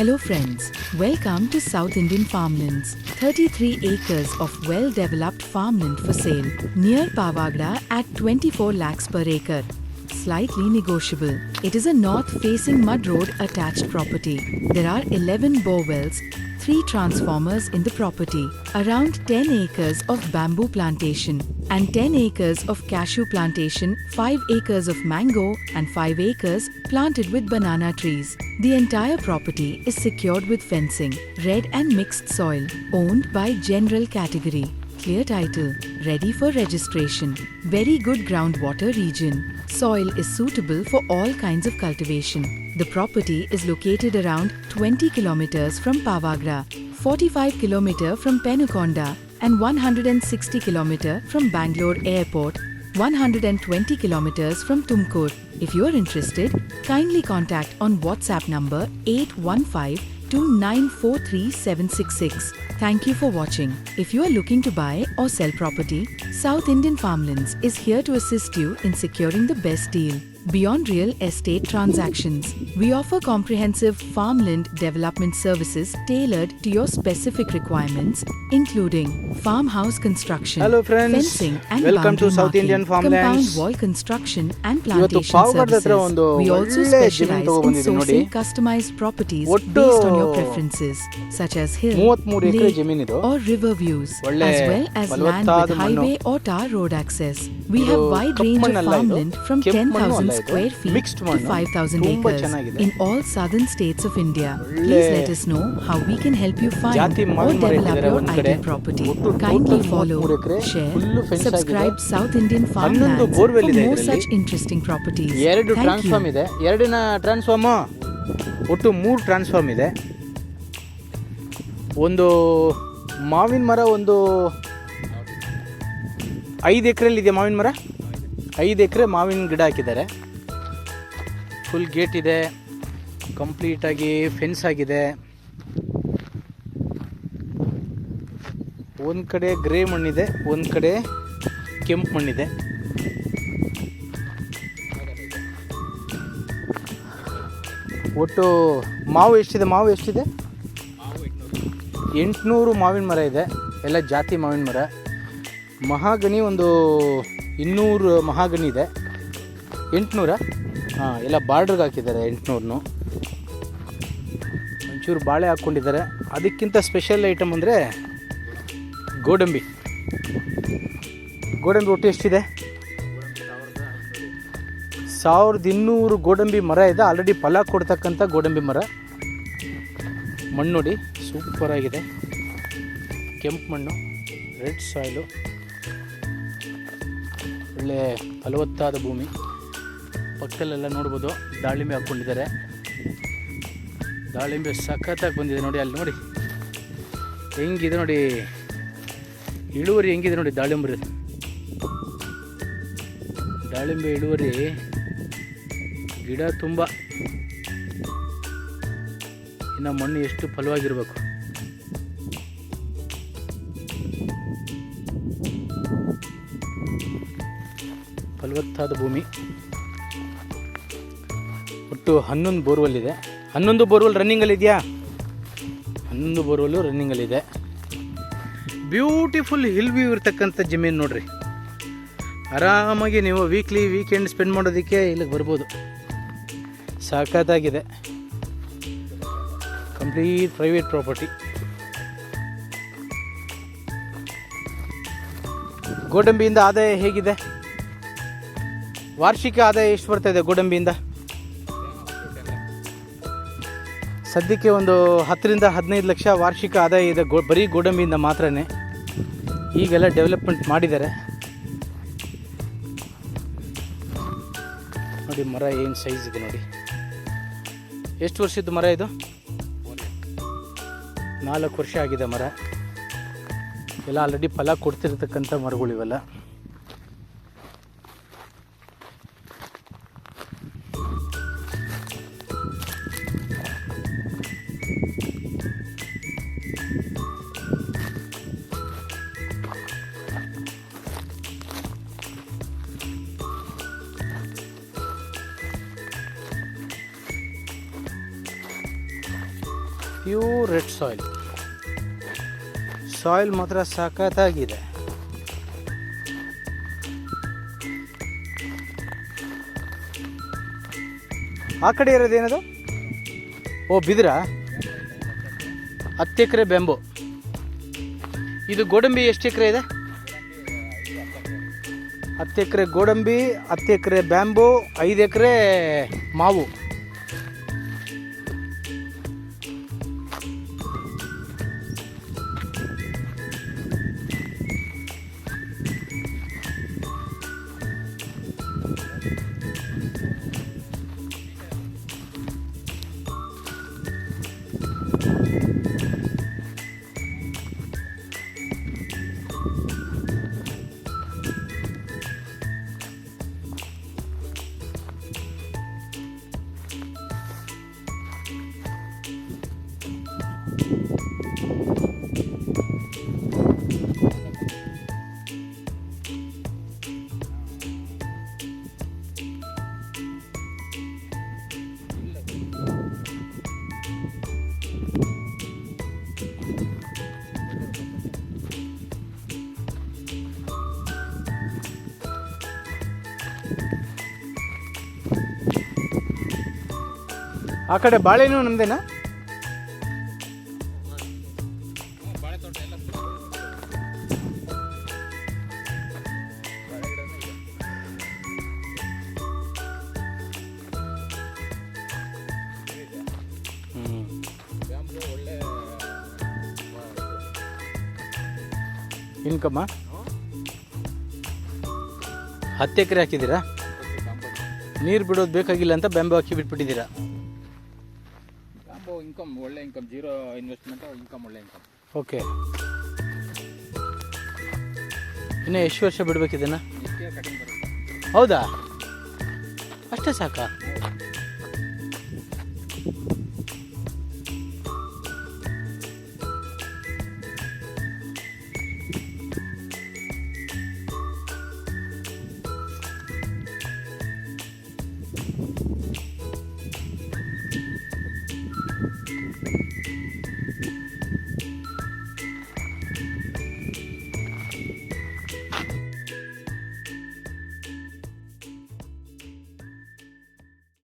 Hello friends, welcome to South Indian Farmlands. 33 acres of well-developed farmland for sale near Pavagada at 24 lakhs per acre. Slightly negotiable. It is a north-facing mud road attached property. There are 11 bore wells, 3 transformers in the property, around 10 acres of bamboo plantation and 10 acres of cashew plantation, 5 acres of mango and 5 acres planted with banana trees. The entire property is secured with fencing, red and mixed soil, owned by general category. Clear title, ready for registration. Very good groundwater region. Soil is suitable for all kinds of cultivation. The property is located around 20 kilometers from Pavagada, 45 kilometers from Penukonda and 160 kilometers from Bangalore Airport, 120 kilometers from Tumkur. If you are interested, kindly contact on WhatsApp number 8152943766. Thank you for watching. If you are looking to buy or sell property, South Indian Farmlands is here to assist you in securing the best deal. Beyond real estate transactions, we offer comprehensive farmland development services tailored to your specific requirements, including farmhouse construction, Hello friends, fencing and welcome to boundary South marking, Indian Farmlands. compound wall construction and ಇವತ್ತು plantation ಪಾವಗಡದ ಹತ್ರ services. ಒಂದು We also ಒಳ್ಳೆ ಜಮೀನು specialize in ತಗೊಬಂದಿದ್ದೀನಿ ನೋಡಿ. sourcing customized properties ಒಟ್ಟು based on your preferences, such as hill, 33 acre lake ಜಮೀನಿದು. or river views, ಒಳ್ಳೆ as well as land ಫಲವತ್ತಾದ with ಮಣ್ಣು. highway or tar road access. We ಇದು have wide cup range of ಮಣ್ಣಲ್ಲ ಇದು. farmland from ಕೆಂಪು ಮಣ್ಣು 10,000 ಅಲ್ಲ ಇದು. square feet Mixed to ಮಣ್ಣು. 5,000 ತುಂಬಾ acres ಚೆನ್ನಾಗಿದೆ. in all southern states of India. ಒಳ್ಳೆ Please let us know how we can help you find ಜಾತಿ or ಮಾವಿನ ಮರ develop ಇಟ್ಟಿದ್ದಾರೆ your ಒಂದ್ ಕಡೆ. ideal property. ಒಟ್ಟು Kindly total follow, 33 ಎಕರೆ, share, full fence subscribe ಆಗಿದೆ. South Indian 11 Farmlands for borewell ಇದೆ more ಇದರಲ್ಲಿ. such interesting properties. ಎರಡು Thank ಟ್ರಾನ್ಸ್ಫಾರ್ಮ್ you. ಇದೆ, ಎರಡಿನ ಟ್ರಾನ್ಸ್ಫಾರ್ಮ್ ಒಟ್ಟು 3 ಟ್ರಾನ್ಸ್ಫಾರ್ಮ್ ಇದೆ. ಒಂದು ಮಾವಿನ ಮರ ಒಂದು 5 ಎಕರೆಯಲ್ಲಿ ಇದೆ. ಮಾವಿನ ಮರ 5 ಎಕರೆ ಮಾವಿನ ಗಿಡ ಹಾಕಿದ್ದಾರೆ. ಫುಲ್ ಗೇಟ್ ಇದೆ, ಕಂಪ್ಲೀಟಾಗಿ ಫೆನ್ಸ್ ಆಗಿದೆ. ಒಂದು ಕಡೆ ಗ್ರೇ ಮಣ್ಣಿದೆ, ಒಂದು ಕಡೆ ಕೆಂಪು ಮಣ್ಣಿದೆ. ಒಟ್ಟು ಮಾವು ಎಷ್ಟಿದೆ? 800 ಮಾವಿನ ಮರ ಇದೆ. ಎಲ್ಲ ಜಾತಿ ಮಾವಿನ ಮರ. ಮಹಾಗನಿ ಒಂದು 200 ಮಹಾಗನಿ ಇದೆ. 800 ಹಾಂ, ಎಲ್ಲ ಬಾರ್ಡ್ರಿಗೆ ಹಾಕಿದ್ದಾರೆ 800. ಒಂಚೂರು ಬಾಳೆ ಹಾಕ್ಕೊಂಡಿದ್ದಾರೆ. ಅದಕ್ಕಿಂತ ಸ್ಪೆಷಲ್ ಐಟಮ್ ಅಂದರೆ ಗೋಡಂಬಿ. ಒಟ್ಟು ಎಷ್ಟಿದೆ? 1200 ಗೋಡಂಬಿ ಮರ ಇದೆ. ಆಲ್ರೆಡಿ ಫಲ ಕೊಡ್ತಕ್ಕಂಥ ಗೋಡಂಬಿ ಮರ. ಮಣ್ಣು ನೋಡಿ, ಸೂಪರಾಗಿದೆ. ಕೆಂಪು ಮಣ್ಣು, ರೆಡ್ ಸಾಯಿಲು, ಒಳ್ಳೆ ಫಲವತ್ತಾದ ಭೂಮಿ. ಪಕ್ಕದಲ್ಲೆಲ್ಲ ನೋಡ್ಬೋದು ದಾಳಿಂಬೆ ಹಾಕ್ಕೊಂಡಿದ್ದಾರೆ. ದಾಳಿಂಬೆ ಸಖತ್ತಾಗಿ ಬಂದಿದೆ ನೋಡಿ. ಅಲ್ಲಿ ನೋಡಿ ಹೆಂಗಿದೆ ನೋಡಿ, ಇಳುವರಿ ಹೆಂಗಿದೆ ನೋಡಿ. ದಾಳಿಂಬೆ ಇಳುವರಿ ಗಿಡ ತುಂಬ. ಇನ್ನು ಮಣ್ಣು ಎಷ್ಟು ಫಲವಾಗಿರಬೇಕು. ಫಲವತ್ತಾದ ಭೂಮಿ. ಒಟ್ಟು 11 ಬೋರ್ವೆಲ್ ಇದೆ. 11 ಬೋರ್ವೆಲ್ ರನ್ನಿಂಗಲ್ಲಿದೆಯಾ? 11 ಬೋರ್ವೆಲ್ಲು ರನ್ನಿಂಗಲ್ಲಿದೆ. ಬ್ಯೂಟಿಫುಲ್ ಹಿಲ್ ವ್ಯೂ ಇರ್ತಕ್ಕಂಥ ಜಮೀನು ನೋಡ್ರಿ. ಆರಾಮಾಗಿ ನೀವು ವೀಕೆಂಡ್ ಸ್ಪೆಂಡ್ ಮಾಡೋದಕ್ಕೆ ಇಲ್ಲಿಗೆ ಬರ್ಬೋದು. ಸಖತ್ತಾಗಿದೆ. Complete private property. ಗೋಡಂಬಿಯಿಂದ ಆದಾಯ ಹೇಗಿದೆ? ವಾರ್ಷಿಕ ಆದಾಯ ಎಷ್ಟು ಬರ್ತಾ ಇದೆ ಗೋಡಂಬಿಯಿಂದ? ಸದ್ಯಕ್ಕೆ ಒಂದು 10 ರಿಂದ 15 ಲಕ್ಷ ವಾರ್ಷಿಕ ಆದಾಯ ಇದೆ ಬರೀ ಗೋಡಂಬಿಯಿಂದ ಮಾತ್ರನೇ. ಈಗೆಲ್ಲ ಡೆವಲಪ್ಮೆಂಟ್ ಮಾಡಿದ್ದಾರೆ ನೋಡಿ. ಮರ ಏನು ಸೈಜ್ ಇದೆ ನೋಡಿ. ಎಷ್ಟು ವರ್ಷದ್ದು ಮರ ಇದು? 4 ವರ್ಷ ಆಗಿದೆ ಮರ. ಎಲ್ಲ ಆಲ್ರೆಡಿ ಫಲ ಕೊಡ್ತಿರ್ತಕ್ಕಂಥ ಮರಗಳು ಇವೆಲ್ಲ. Pure red soil. ಸಾಯಿಲ್ ಮಾತ್ರ ಸಖತ್ತಾಗಿದೆ. ಆ ಕಡೆ ಇರೋದೇನದು? ಓ ಬಿದಿರ. 10 ಎಕರೆ ಬೆಂಬು. ಇದು ಗೋಡಂಬಿ ಎಷ್ಟು ಎಕರೆ ಇದೆ? 10 ಎಕರೆ ಗೋಡಂಬಿ, 10 ಎಕರೆ ಬ್ಯಾಂಬು, 5 ಎಕರೆ ಮಾವು. ಆ ಕಡೆ ಬಾಳೆನೂ ನಮ್ದೇನಾ? ಇನ್ಕಮ್ಮ 10 ಎಕರೆ ಹಾಕಿದ್ದೀರಾ? ನೀರು ಬಿಡೋದು ಬೇಕಾಗಿಲ್ಲ ಅಂತ ಬ್ಯಾಂಬು ಹಾಕಿ ಬಿಟ್ಬಿಟ್ಟಿದ್ದೀರಾ. ಇನ್ಕಮ್ ಒಳ್ಳೆ ಇನ್ಕಮ್, ಜೀರೋ ಇನ್ವೆಸ್ಟ್ಮೆಂಟ್ ಇನ್ಕಮ್, ಒಳ್ಳೆ ಇನ್ಕಮ್. ಓಕೆ. ಇನ್ನು ಎಷ್ಟು ವರ್ಷ ಬಿಡ್ಬೇಕಿದನ್ನು? ಕಟಿಂಗ್ ಬರುತ್ತೆ. ಹೌದಾ? ಅಷ್ಟೇ ಸಾಕಾ?